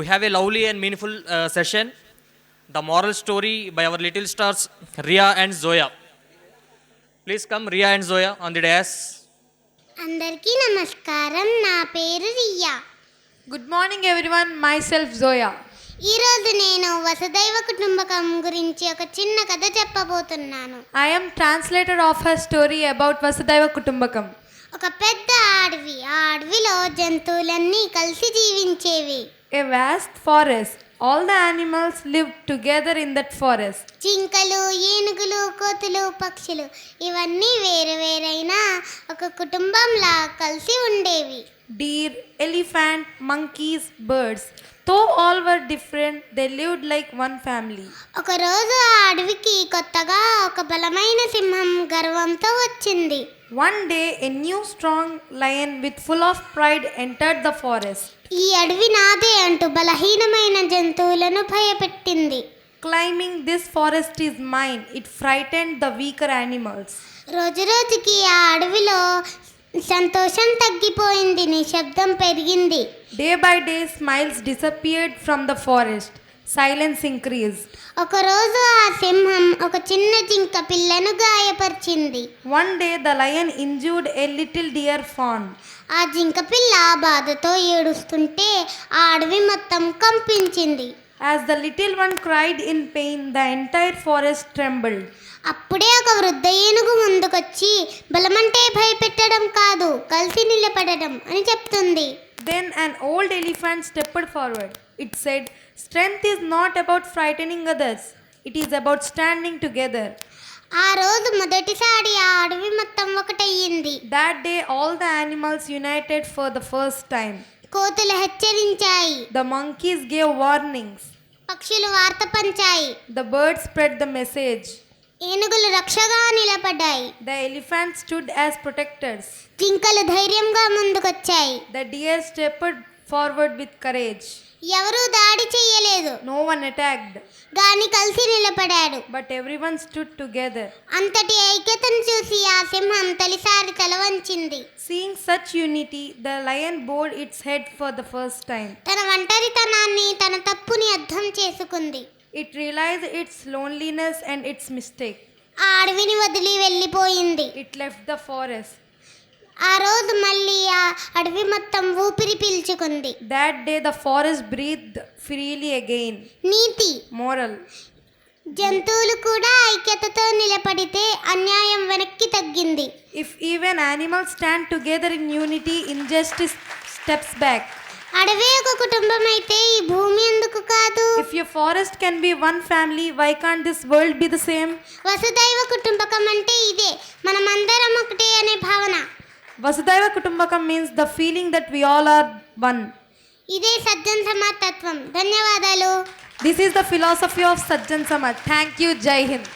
We have a lovely and meaningful session, the moral story by our little stars Ria and Zoya. Please come Ria and Zoya on the dais. అందరికీ నమస్కారం. నా పేరు Riya. Good morning everyone, myself Zoya. ఈరోజు నేను వసుదైవ కుటుంబకం గురించి ఒక చిన్న కథ చెప్పబోతున్నాను. I am translator of her story about Vasudhaiva Kutumbakam. ఒక పెద్ద అడవి, ఆ అడవిలో జంతువులన్నీ కలిసి జీవించేవి. A vast forest. All the animals lived together in that forest. జింకలు, ఏనుగులు, కోతులు, పక్షులు ఇవన్నీ వేరు వేరైన ఒక కుటుంబంలా కలిసి ఉండేవి. Deer, elephant, monkeys, birds. Though all were different, they lived like one family. ఒకరోజు ఆ అడవికి కొత్తగా ఒక బలమైన సింహం గర్వంతో వచ్చింది. One day, a new strong lion with full of pride entered the forest. ఈ అడవి నాదే అంటూ బలహీనమైన జంతువులను భయపెట్టింది. Claiming this forest is mine, it frightened the weaker animals. రోజురోజుకి ఆ అడవిలో సంతోషం తగ్గిపోయింది, నిశ్శబ్దం పెరిగింది. Day by day, smiles disappeared from the forest. Silence increased. ఒకరోజు ఆ సింహం ఒక చిన్న జింక పిల్లను గాయపరిచింది. One day, the lion injured a little deer fawn. ఆ జింక పిల్ల బాధతో ఏడుస్తుంటే ఆ అడవి మొత్తం కంపించింది. As the little one cried in pain, the entire forest trembled. అప్పుడే ఒక వృద్ధ ఏనుగు ముందుకొచ్చి బలమంటే భయపెట్టడం కాదు, కలిసి నిలబడడం అని చెప్తుంది. Then an old elephant stepped forward. It said, "Strength is not about frightening others. It is about standing together." ఆ రోజు మొదటిసారి ఆ అడవి మొత్తం ఒకటయ్యింది. That day, all the animals united for the first time. కోతులు హెచ్చరించాయి. The monkeys gave warnings. పక్షులు వార్త పంచాయి. The birds spread the message. ఏనుగులు రక్షగా నిలబడ్డాయి. The elephants stood as protectors. జింకలు ధైర్యంగా ముందుకొచ్చాయి. The deer stepped forward with courage. ఎవరూ దాడి చెయ్యలేదు, No one attacked, గాని కలిసి నిలబడాడు. but everyone stood together. అంతటి ఐక్యతను చూసి ఆ సింహం తొలిసారి తల వంచింది. Seeing such unity, the lion bowed its head for the first time. తన ఒంటరితనాన్ని, తన తప్పుని అర్థం చేసుకుంది. It realized its loneliness and its mistake. ఆ అడవిని వదిలి వెళ్ళిపోయింది. It left the forest. ఆ రోజు మళ్ళీ ఆ అడవి మొత్తం ఊపిరి పీల్చుకుంది. That day, the forest breathed freely again. NITI, Moral. జంతువులు కూడా ఐక్యతతో నిలబడితే అన్యాయం వెనక్కి తగ్గింది. If even animals stand together in unity, injustice steps back. అడవే ఒక కుటుంబం అయితే ఈ భూమి ఎందుకు కాదు? If your forest can be one family, why can't this world be the same? వసుదైవ కుటుంబకం అంటే ఇదే, మనమందరం ఒకటే అనే భావన. Vasudhaiva Kutumbakam means the feeling that we all are one. ఇదే సజ్జన్ సమాజ్ తత్వం. ధన్యవాదాలు. This is the philosophy of Sajjan Samaj. Thank you. Jai Hind.